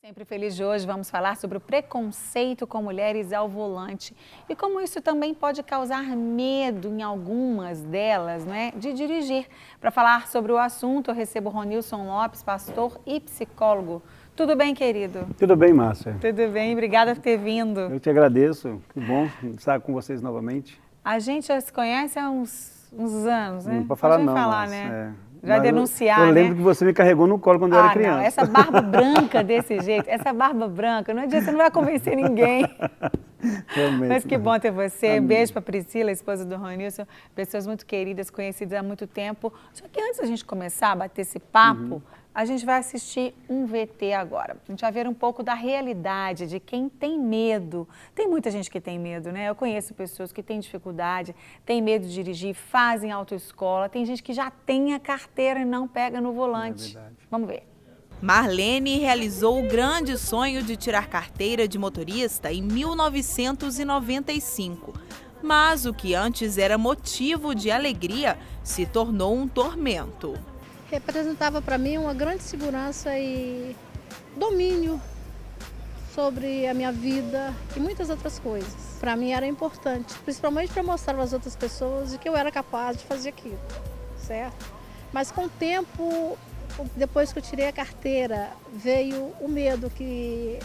Sempre Feliz de hoje vamos falar sobre o preconceito com mulheres ao volante e como isso também pode causar medo em algumas delas, né, de dirigir. Para falar sobre o assunto, eu recebo Ronilson Lopes, pastor e psicólogo. Tudo bem, querido? Tudo bem, Márcia. Tudo bem, obrigada por ter vindo. Eu te agradeço, que bom estar com vocês novamente. A gente já se conhece há uns anos, né? Não pode falar Pode não, falar, Márcia, né? é. Já Mas denunciar, eu lembro né? que você me carregou no colo quando eu era criança. Não, essa barba branca desse jeito, essa barba branca, não adianta, você não vai convencer ninguém. Realmente. Mas que bom ter você. Amém. Um beijo para Priscila, esposa do Ronilson, pessoas muito queridas, conhecidas há muito tempo. Só que antes da gente começar a bater esse papo, a gente vai assistir um VT agora. A gente vai ver um pouco da realidade de quem tem medo. Tem muita gente que tem medo, né? Eu conheço pessoas que têm dificuldade, têm medo de dirigir, fazem autoescola. Tem gente que já tem a carteira e não pega no volante. É verdade. Vamos ver. Marlene realizou o grande sonho de tirar carteira de motorista em 1995. Mas o que antes era motivo de alegria se tornou um tormento. Representava para mim uma grande segurança e domínio sobre a minha vida e muitas outras coisas. Para mim era importante, principalmente para mostrar às outras pessoas de que eu era capaz de fazer aquilo, certo? Mas com o tempo, depois que eu tirei a carteira, veio o medo, que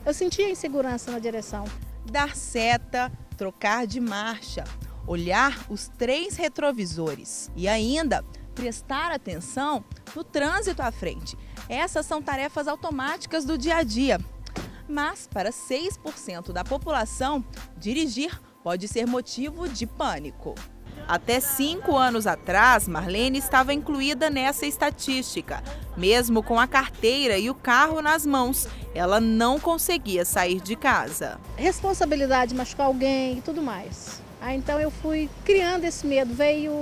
eu sentia insegurança na direção. Dar seta, trocar de marcha, olhar os 3 retrovisores e ainda prestar atenção no trânsito à frente. Essas são tarefas automáticas do dia a dia. Mas para 6% da população, dirigir pode ser motivo de pânico. Até 5 anos atrás, Marlene estava incluída nessa estatística. Mesmo com a carteira e o carro nas mãos, ela não conseguia sair de casa. Responsabilidade de machucar alguém e tudo mais. Então eu fui criando esse medo, veio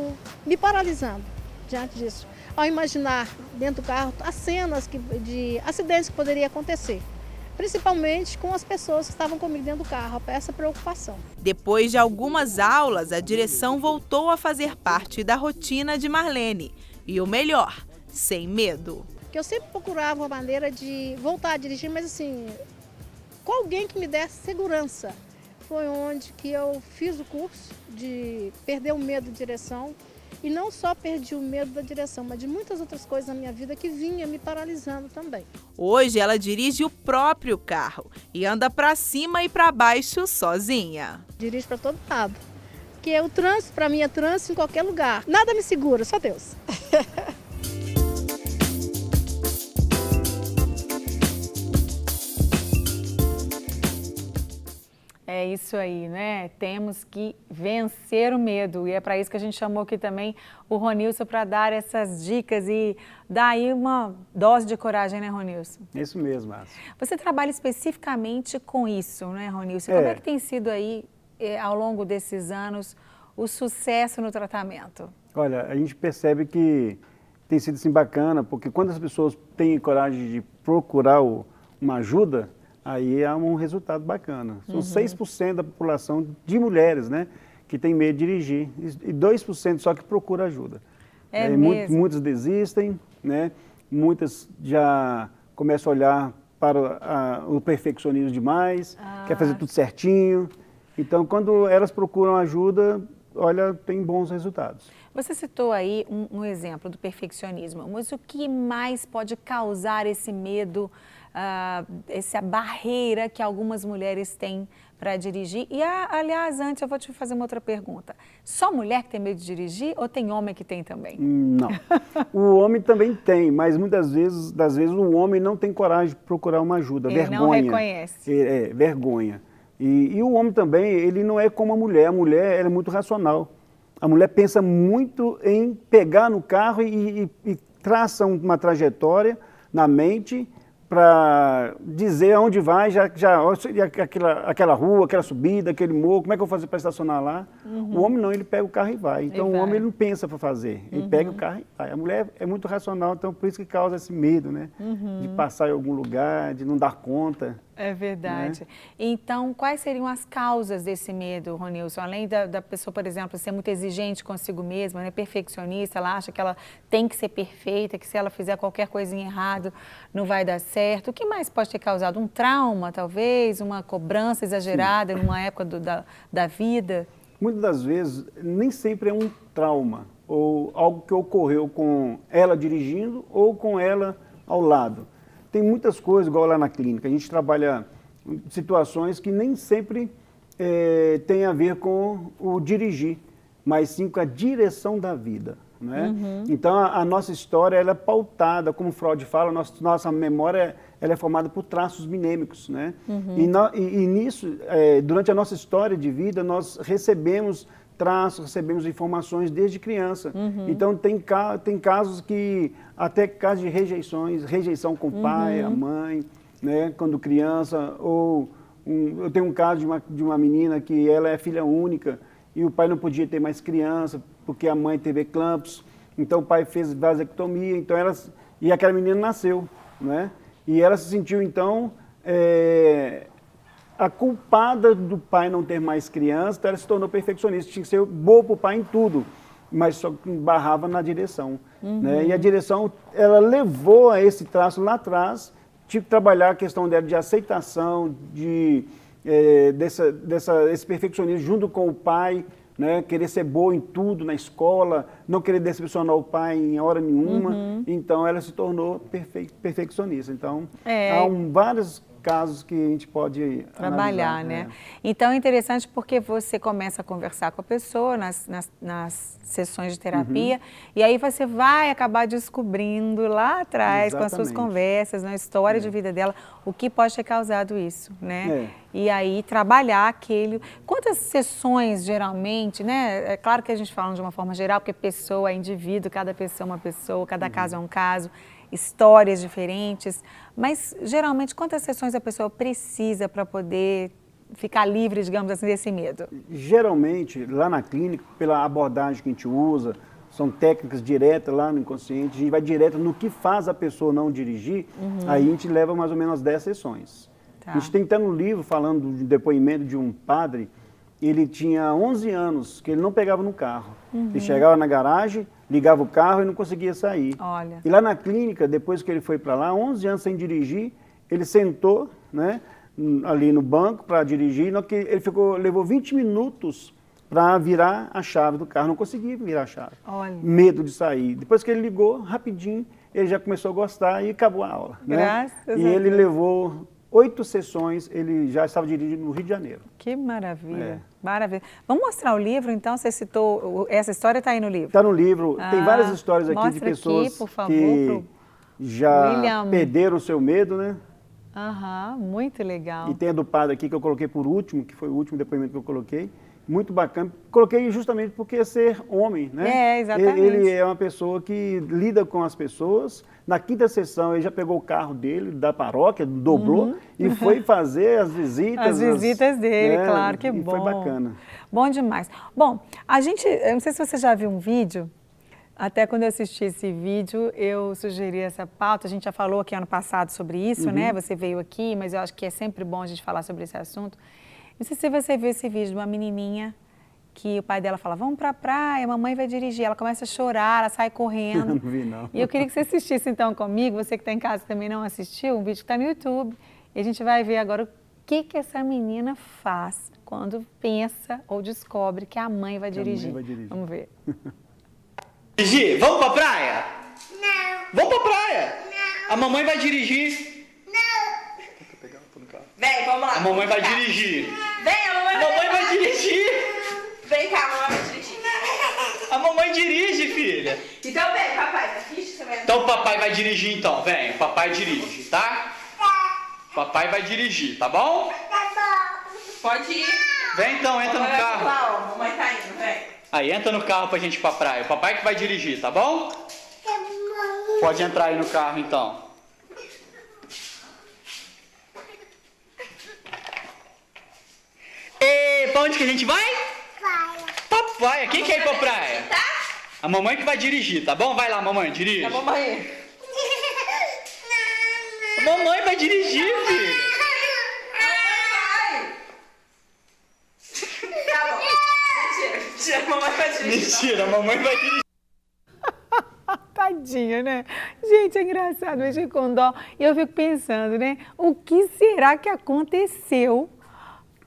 me paralisando diante disso. Ao imaginar dentro do carro as cenas de acidentes que poderiam acontecer, principalmente com as pessoas que estavam comigo dentro do carro, essa preocupação. Depois de algumas aulas, a direção voltou a fazer parte da rotina de Marlene. E o melhor, sem medo. Que eu sempre procurava uma maneira de voltar a dirigir, mas assim, com alguém que me desse segurança. Foi onde que eu fiz o curso de perder o medo de direção. E não só perdi o medo da direção, mas de muitas outras coisas na minha vida que vinha me paralisando também. Hoje ela dirige o próprio carro e anda para cima e para baixo sozinha. Dirijo para todo lado. Porque o trânsito, para mim, é trânsito em qualquer lugar. Nada me segura, só Deus. É isso aí, né? Temos que vencer o medo e é para isso que a gente chamou aqui também o Ronilson para dar essas dicas e dar aí uma dose de coragem, né, Ronilson? Isso mesmo, Márcia. Você trabalha especificamente com isso, né, Ronilson? Como é que tem sido aí, ao longo desses anos, o sucesso no tratamento? Olha, a gente percebe que tem sido assim bacana, porque quando as pessoas têm coragem de procurar uma ajuda, aí há um resultado bacana. São 6% da população de mulheres, né, que tem medo de dirigir e 2% só que procura ajuda. É mesmo? Muitas desistem, né, muitas já começam a olhar para o perfeccionismo demais, quer fazer tudo certinho. Então, quando elas procuram ajuda, olha, tem bons resultados. Você citou aí um exemplo do perfeccionismo, mas o que mais pode causar esse medo, essa barreira que algumas mulheres têm para dirigir? E, aliás, antes eu vou te fazer uma outra pergunta. Só mulher que tem medo de dirigir ou tem homem que tem também? Não. O homem também tem, mas muitas vezes, o homem não tem coragem de procurar uma ajuda, Ele vergonha. não reconhece. Vergonha. E o homem também, ele não é como a mulher ela é muito racional. A mulher pensa muito em pegar no carro e traça uma trajetória na mente para dizer aonde vai, aquela rua, aquela subida, aquele morro, como é que eu vou fazer para estacionar lá? O homem não, ele pega o carro e vai. Então o homem ele não pensa para fazer, ele pega o carro e vai. A mulher é muito racional, então por isso que causa esse medo, né? De passar em algum lugar, de não dar conta. É verdade. Então, quais seriam as causas desse medo, Ronilson? Além da pessoa, por exemplo, ser muito exigente consigo mesma, né? Perfeccionista, ela acha que ela tem que ser perfeita, que se ela fizer qualquer coisinha errado não vai dar certo. O que mais pode ter causado? Um trauma, talvez? Uma cobrança exagerada numa época da vida? Muitas das vezes, nem sempre é um trauma ou algo que ocorreu com ela dirigindo ou com ela ao lado. Tem muitas coisas, igual lá na clínica, a gente trabalha situações que nem sempre tem a ver com o dirigir, mas sim com a direção da vida. Né? Então, a nossa história ela é pautada, como Freud fala, nossa memória ela é formada por traços minêmicos. Né? E nisso, durante a nossa história de vida, nós recebemos traços, recebemos informações desde criança. Então, tem casos que, até casos de rejeição com o pai, a mãe, né, quando criança, ou eu tenho um caso de uma menina que ela é filha única e o pai não podia ter mais criança porque a mãe teve eclampsia, então o pai fez vasectomia, então e aquela menina nasceu, né? E ela se sentiu, então, a culpada do pai não ter mais criança, então ela se tornou perfeccionista, tinha que ser boa para o pai em tudo, mas só barrava na direção. Né? E a direção, ela levou a esse traço lá atrás, tive que trabalhar a questão dela de aceitação, esse perfeccionismo junto com o pai, né? Querer ser boa em tudo, na escola, não querer decepcionar o pai em hora nenhuma, então ela se tornou perfeccionista. Então, há vários casos que a gente pode trabalhar, né? Então, é interessante porque você começa a conversar com a pessoa nas sessões de terapia e aí você vai acabar descobrindo lá atrás, com as suas conversas, na história de vida dela, o que pode ter causado isso, né? E aí trabalhar aquele... Quantas sessões, geralmente, né? É claro que a gente fala de uma forma geral, porque pessoa é indivíduo, cada pessoa é uma pessoa, cada caso é um caso, histórias diferentes, mas geralmente quantas sessões a pessoa precisa para poder ficar livre, digamos assim, desse medo? Geralmente, lá na clínica, pela abordagem que a gente usa, são técnicas diretas lá no inconsciente, a gente vai direto no que faz a pessoa não dirigir, aí a gente leva mais ou menos 10 sessões. A gente tem até no livro, falando do depoimento de um padre, ele tinha 11 anos, que ele não pegava no carro. Ele chegava na garagem, ligava o carro e não conseguia sair. Olha. E lá na clínica, depois que ele foi para lá, 11 anos sem dirigir, ele sentou, né, ali no banco para dirigir, ele levou 20 minutos para virar a chave do carro, não conseguia virar a chave. Olha. Medo de sair. Depois que ele ligou, rapidinho, ele já começou a gostar e acabou a aula. Graças a Deus. E ele levou 8 sessões, ele já estava dirigindo no Rio de Janeiro. Que maravilha, maravilha. Vamos mostrar o livro, então? Você citou, essa história está aí no livro? Está no livro, tem várias histórias aqui de pessoas aqui, por favor, que já William. perderam o seu medo, né? Muito legal. E tem a do padre aqui que eu coloquei por último, que foi o último depoimento que eu coloquei. Muito bacana. Coloquei justamente porque é ser homem, né? Exatamente. Ele é uma pessoa que lida com as pessoas. Na 5ª sessão, ele já pegou o carro dele, da paróquia, dobrou e foi fazer as visitas. As visitas dele, claro, que e bom. Foi bacana. Bom demais. Bom, eu não sei se você já viu um vídeo, até quando eu assisti esse vídeo, eu sugeri essa pauta. A gente já falou aqui ano passado sobre isso, né? Você veio aqui, mas eu acho que é sempre bom a gente falar sobre esse assunto. Não sei se você viu esse vídeo de uma menininha que o pai dela fala, vamos pra praia, a mamãe vai dirigir. Ela começa a chorar, ela sai correndo. Não vi, não. E eu queria que você assistisse então comigo, você que está em casa também não assistiu, um vídeo que está no YouTube. E a gente vai ver agora o que essa menina faz quando pensa ou descobre que a mãe vai dirigir. Vamos ver. Dirigir? Vamos pra praia? Não. Vamos pra praia? Não. A mamãe vai dirigir. Vem, vamos lá. A mamãe vai dirigir. Vem, a mamãe vai dirigir. Vem cá, a mamãe vai dirigir. A mamãe dirige, filha. Então vem, papai, tá aqui? Você vai... Então o papai vai dirigir então, vem. O papai dirige, tá? Papai vai dirigir, tá bom? Pode ir. Vem então, entra no carro. Lá, ó, mamãe tá indo, vem. Aí, entra no carro pra gente ir pra praia. O papai que vai dirigir, tá bom? Pode entrar aí no carro então. E pra onde que a gente vai? Papai. Quem quer ir pra praia? Tá? A mamãe que vai dirigir, tá bom? Vai lá, mamãe, dirige. A mamãe. A mamãe vai dirigir, filho. Mentira, a mamãe vai dirigir. Tadinha, né? Gente, é engraçado, eu fico com dó. E eu fico pensando, né? O que será que aconteceu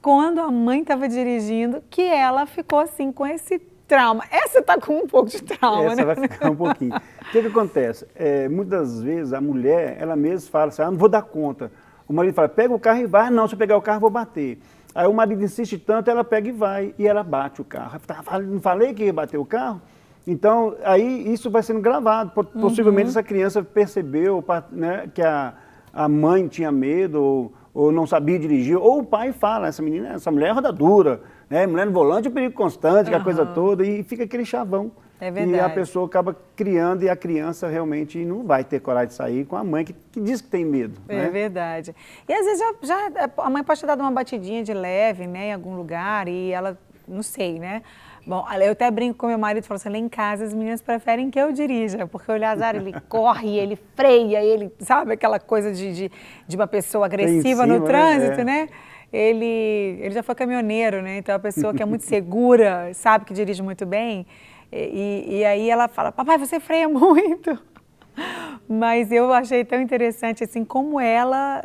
quando a mãe estava dirigindo que ela ficou assim com esse trauma? Essa tá com um pouco de trauma, Essa né? vai ficar um pouquinho. O que acontece? Muitas vezes a mulher, ela mesma fala assim, não vou dar conta. O marido fala, pega o carro e vai. Não, se eu pegar o carro, eu vou bater. Aí o marido insiste tanto, ela pega e vai. E ela bate o carro. Não falei que ia bater o carro? Então, aí isso vai sendo gravado. Possivelmente essa criança percebeu, né, que a mãe tinha medo ou não sabia dirigir. Ou o pai fala, essa mulher é roda dura, né? Mulher no volante é um perigo constante, aquela coisa toda. E fica aquele chavão. É verdade. E a pessoa acaba criando e a criança realmente não vai ter coragem de sair com a mãe que diz que tem medo. É né? verdade. E às vezes a mãe pode ter dado uma batidinha de leve, né, em algum lugar e ela, não sei, né? Bom, eu até brinco com meu marido e falo assim, lá em casa as meninas preferem que eu dirija, porque o Eleazar, ele corre, ele freia, ele, sabe, aquela coisa de uma pessoa agressiva no trânsito, né? Ele já foi caminhoneiro, né? Então a pessoa que é muito segura, sabe que dirige muito bem, e aí ela fala, papai, você freia muito. Mas eu achei tão interessante, assim, como ela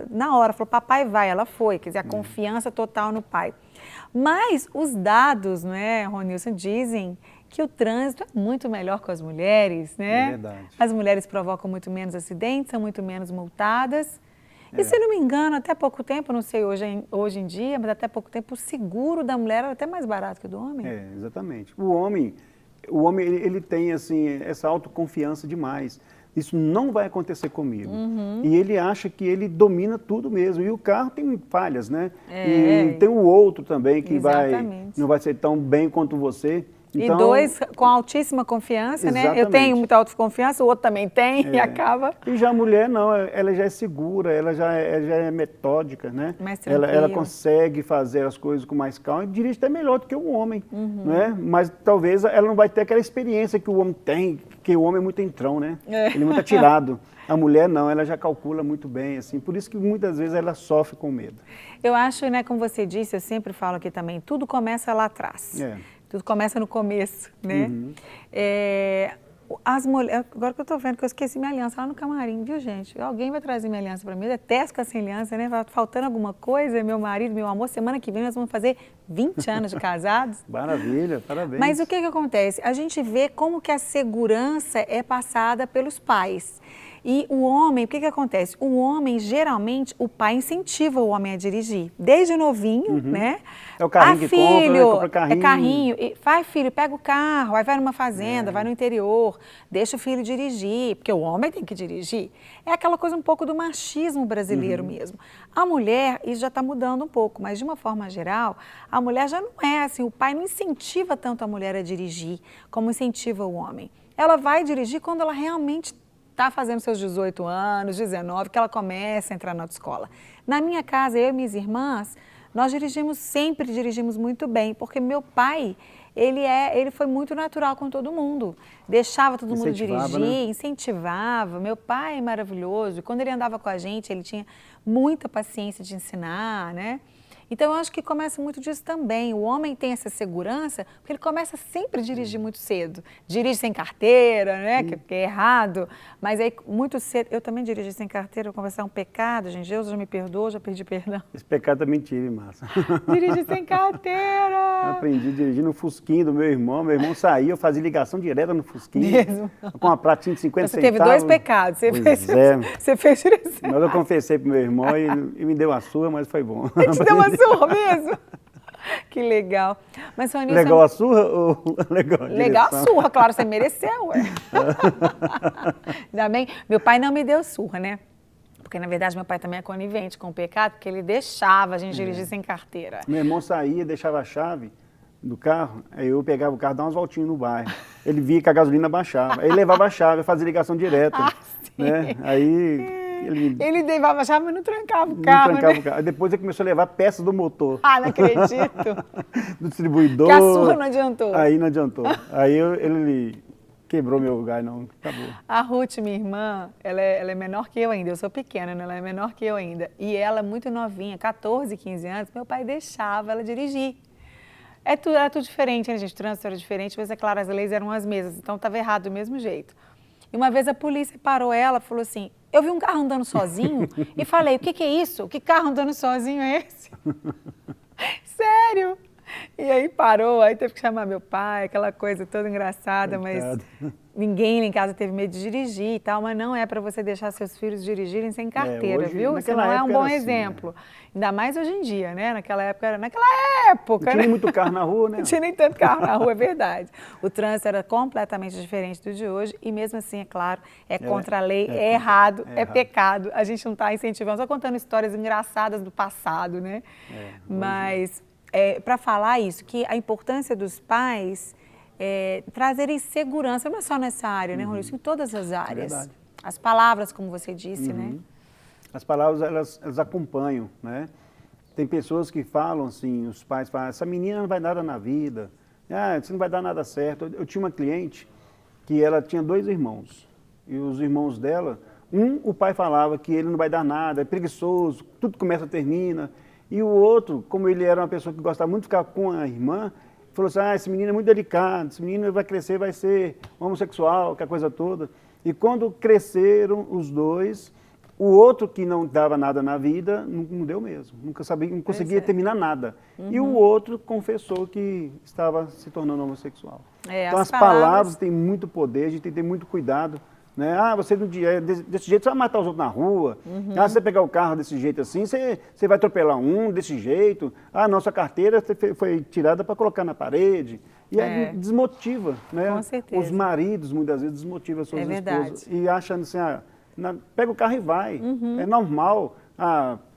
na hora, falou, papai vai, ela foi, quer dizer, a confiança total no pai. Mas os dados, né, Ronilson, dizem que o trânsito é muito melhor com as mulheres, né? É verdade. As mulheres provocam muito menos acidentes, são muito menos multadas. E se eu não me engano, até pouco tempo, não sei hoje em dia, mas até pouco tempo, o seguro da mulher era até mais barato que o do homem. É, exatamente. O homem ele tem assim, essa autoconfiança demais. Isso não vai acontecer comigo. E ele acha que ele domina tudo mesmo. E o carro tem falhas, né? E tem o outro também que não vai ser tão bem quanto você. Então, e dois com altíssima confiança, né? Eu tenho muita autoconfiança, o outro também tem e acaba... E já a mulher não, ela já é segura, ela já é metódica, né? Mais ela consegue fazer as coisas com mais calma e dirige até melhor do que o homem, né? Mas talvez ela não vai ter aquela experiência que o homem tem, porque o homem é muito entrão, né? Ele é muito atirado. A mulher não, ela já calcula muito bem, assim, por isso que muitas vezes ela sofre com medo. Eu acho, né, como você disse, eu sempre falo aqui também, tudo começa lá atrás. Tudo começa no começo, né? As mulheres, agora que eu tô vendo que eu esqueci minha aliança lá no camarim, viu, gente? Alguém vai trazer minha aliança para mim, eu detesto ficar sem aliança, né? Faltando alguma coisa, meu marido, meu amor, semana que vem nós vamos fazer 20 anos de casados. Maravilha, parabéns. Mas o que acontece? A gente vê como que a segurança é passada pelos pais. E o homem, o que acontece? O homem, geralmente, o pai incentiva o homem a dirigir. Desde novinho, né? É o carrinho que compra carrinho. É carrinho. Vai, filho, pega o carro, aí vai numa fazenda, vai no interior, deixa o filho dirigir, porque o homem tem que dirigir. É aquela coisa um pouco do machismo brasileiro mesmo. A mulher, isso já está mudando um pouco, mas de uma forma geral, a mulher já não é assim, o pai não incentiva tanto a mulher a dirigir como incentiva o homem. Ela vai dirigir quando ela realmente está fazendo seus 18 anos, 19, que ela começa a entrar na autoescola. Na minha casa, eu e minhas irmãs, nós sempre dirigimos muito bem, porque meu pai, ele foi muito natural com todo mundo. Deixava todo mundo dirigir, né? Incentivava. Meu pai é maravilhoso. E quando ele andava com a gente, ele tinha muita paciência de ensinar, né? Então, eu acho que começa muito disso também. O homem tem essa segurança, porque ele começa sempre a dirigir muito cedo. Dirige sem carteira, né? Que é errado. Mas aí, muito cedo... Eu também dirigi sem carteira, eu confessar um pecado, gente. Deus já me perdoou, já pedi perdão. Esse pecado também tive, Márcia. Dirigi sem carteira! Eu aprendi a dirigir no Fusquinho do meu irmão. Meu irmão saía, eu fazia ligação direta no Fusquinho. Mesmo? Com uma pratinha de 50 Você centavos. teve dois pecados. Você fez direção. Mas eu confessei pro meu irmão e me deu a surra, mas foi bom. Ele te deu uma surra mesmo? Que legal. Mas, Ronilson, legal a surra ou legal a direção? Legal a surra, claro, você mereceu, ué. Ainda bem, meu pai não me deu surra, né? Porque, na verdade, meu pai também é conivente com o pecado, porque ele deixava a gente dirigir sem carteira. Meu irmão saía, deixava a chave do carro, aí eu pegava o carro, dava umas voltinhas no bairro. Ele via que a gasolina baixava, aí ele levava a chave, fazia ligação direta. Né? Aí... Ele levava a chave, mas não trancava o carro, o carro. Aí depois ele começou a levar peças do motor. Ah, não acredito. Do distribuidor. Que a surra não adiantou. Aí não adiantou. Aí ele quebrou meu lugar, não, acabou. A Ruth, minha irmã, ela é menor que eu ainda, eu sou pequena, né? Ela é menor que eu ainda. E ela, muito novinha, 14, 15 anos, meu pai deixava ela dirigir. Era tudo diferente, né, gente? O trânsito era diferente, mas é claro, as leis eram as mesmas, então estava errado do mesmo jeito. E uma vez a polícia parou ela, falou assim, eu vi um carro andando sozinho e falei, o que é isso? Que carro andando sozinho é esse? Sério? E aí parou, aí teve que chamar meu pai, aquela coisa toda engraçada, Coitado. mas ninguém lá em casa teve medo de dirigir e tal, mas não é para você deixar seus filhos dirigirem sem carteira, hoje, viu? Você naquela não é um época bom era assim, exemplo. Ainda mais hoje em dia, né? Naquela época, Não tinha né? nem muito carro na rua, né? Não tinha nem tanto carro na rua, é verdade. O trânsito era completamente diferente do de hoje e mesmo assim, é claro, é contra a lei, é errado, é pecado. A gente não está incentivando, só contando histórias engraçadas do passado, né? Mas para falar isso, que a importância dos pais trazerem segurança, não é só nessa área, né, Ronilson? Em todas as áreas. Verdade. As palavras, como você disse, né? As palavras, elas acompanham, né? Tem pessoas que falam assim, os pais falam, essa menina não vai nada na vida, você não vai dar nada certo. Eu tinha uma cliente que ela tinha 2 irmãos, e os irmãos dela, o pai falava que ele não vai dar nada, é preguiçoso, tudo começa e termina, e o outro, como ele era uma pessoa que gostava muito de ficar com a irmã, falou assim, esse menino é muito delicado, esse menino vai crescer, vai ser homossexual, aquela coisa toda. E quando cresceram os dois, o outro que não dava nada na vida, não deu mesmo, nunca sabia, não conseguia terminar nada. E o outro confessou que estava se tornando homossexual. Então as palavras têm muito poder, a gente tem que ter muito cuidado. Né? Você desse jeito você vai matar os outros na rua. Se você pegar o carro desse jeito assim, você vai atropelar um desse jeito. Nossa carteira foi tirada para colocar na parede. E aí desmotiva, né? Com certeza. Os maridos muitas vezes desmotivam as suas esposas. E achando assim, pega o carro e vai. É normal.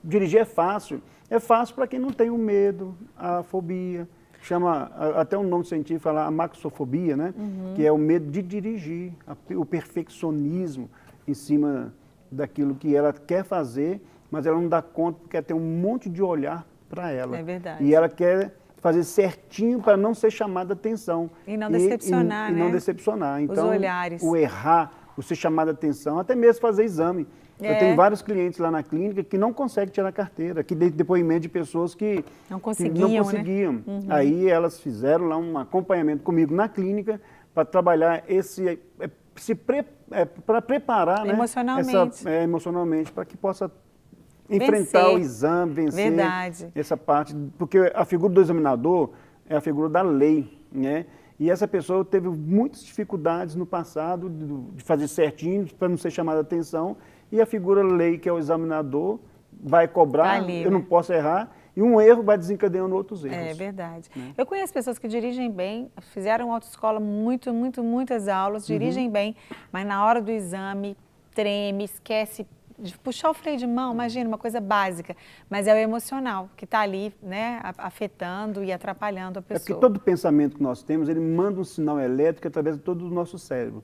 Dirigir é fácil. É fácil para quem não tem o medo, a fobia. Chama até um nome científico, fala a maxofobia, né? Que é o medo de dirigir, o perfeccionismo em cima daquilo que ela quer fazer, mas ela não dá conta porque ela tem um monte de olhar para ela. É verdade. E ela quer fazer certinho para não ser chamada atenção. E não decepcionar, e né? não decepcionar. Então, os olhares. O errar, o ser chamado atenção, até mesmo fazer exame. Eu tenho vários clientes lá na clínica que não conseguem tirar a carteira, que dei depoimento de pessoas que não conseguiam. Né? Aí elas fizeram lá um acompanhamento comigo na clínica para trabalhar para preparar, emocionalmente, né? Emocionalmente, para que possa enfrentar o exame, vencer essa parte, porque a figura do examinador é a figura da lei, né? E essa pessoa teve muitas dificuldades no passado de fazer certinho, para não ser chamada a atenção, e a figura lei, que é o examinador, vai cobrar, eu não posso errar, e um erro vai desencadeando outros erros. É verdade. Eu conheço pessoas que dirigem bem, fizeram autoescola muitas aulas, dirigem bem, mas na hora do exame treme, esquece de puxar o freio de mão, imagina, uma coisa básica, mas é o emocional que está ali, né, afetando e atrapalhando a pessoa. É porque todo pensamento que nós temos, ele manda um sinal elétrico através de todo o nosso cérebro.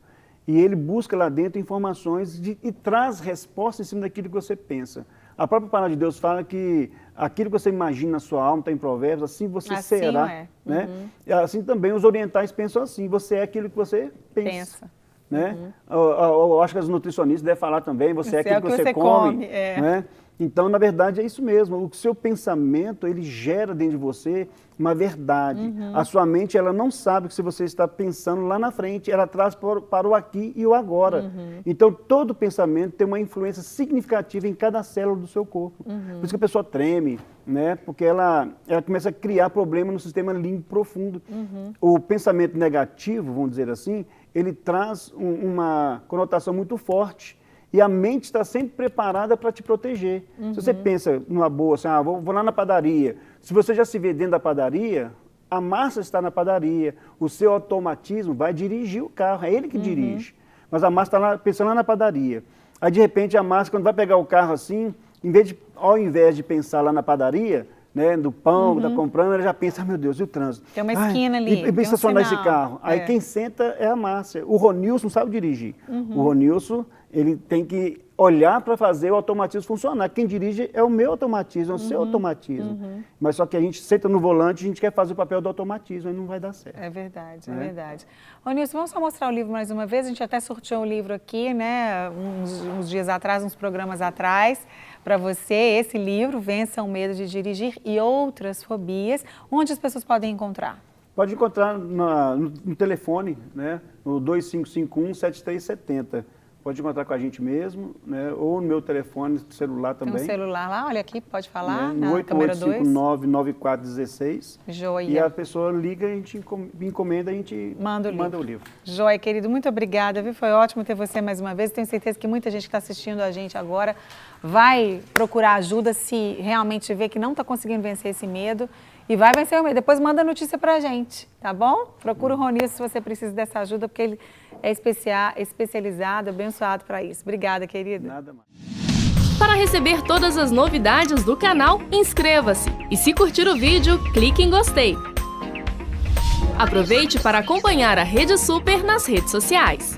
E ele busca lá dentro informações e traz respostas em cima daquilo que você pensa. A própria palavra de Deus fala que aquilo que você imagina na sua alma, está em Provérbios, assim você será. Né? E assim também os orientais pensam assim, você é aquilo que você pensa. Né? Eu acho que as nutricionistas devem falar também, você é aquilo que você come. Né? Então, na verdade, é isso mesmo. O seu pensamento, ele gera dentro de você uma verdade. A sua mente, ela não sabe que se você está pensando lá na frente, ela traz para o aqui e o agora. Então, todo pensamento tem uma influência significativa em cada célula do seu corpo. Por isso que a pessoa treme, né? Porque ela começa a criar problema no sistema límbico profundo. O pensamento negativo, vamos dizer assim, ele traz uma conotação muito forte. E a mente está sempre preparada para te proteger. Se você pensa numa boa, assim, vou lá na padaria. Se você já se vê dentro da padaria, a Márcia está na padaria. O seu automatismo vai dirigir o carro, é ele que dirige. Mas a Márcia está lá, pensando lá na padaria. Aí, de repente, a Márcia, quando vai pegar o carro assim, ao invés de pensar lá na padaria, né, do pão, que está comprando, ela já pensa, meu Deus, e o trânsito? Tem uma esquina ali. E pensa estacionar esse carro. Aí quem senta é a Márcia. O Ronilson sabe dirigir. O Ronilson, ele tem que olhar para fazer o automatismo funcionar. Quem dirige é o meu automatismo, é o seu automatismo. Mas só que a gente senta no volante, a gente quer fazer o papel do automatismo, aí não vai dar certo. É verdade, é verdade. Ronilson, vamos só mostrar o livro mais uma vez? A gente até sorteou o livro aqui, né, uns dias atrás, uns programas atrás, para você esse livro, Vença o Medo de Dirigir e Outras Fobias. Onde as pessoas podem encontrar? Pode encontrar no telefone, né, no 2551-7370. Pode encontrar com a gente mesmo, né, ou no meu telefone celular também. Tem um celular lá, olha aqui, pode falar, né, na câmera 2. 8859-9416. Joia. E a pessoa liga, a gente encomenda, a gente manda o livro. Joia, querido, muito obrigada, viu? Foi ótimo ter você mais uma vez. Tenho certeza que muita gente que está assistindo a gente agora vai procurar ajuda se realmente vê que não está conseguindo vencer esse medo. E vai vencer o medo. Depois manda notícia pra gente, tá bom? Procura o Ronias se você precisa dessa ajuda, porque ele é especializado, abençoado para isso. Obrigada, querida. Nada mais. Para receber todas as novidades do canal, inscreva-se. E se curtir o vídeo, clique em gostei. Aproveite para acompanhar a Rede Super nas redes sociais.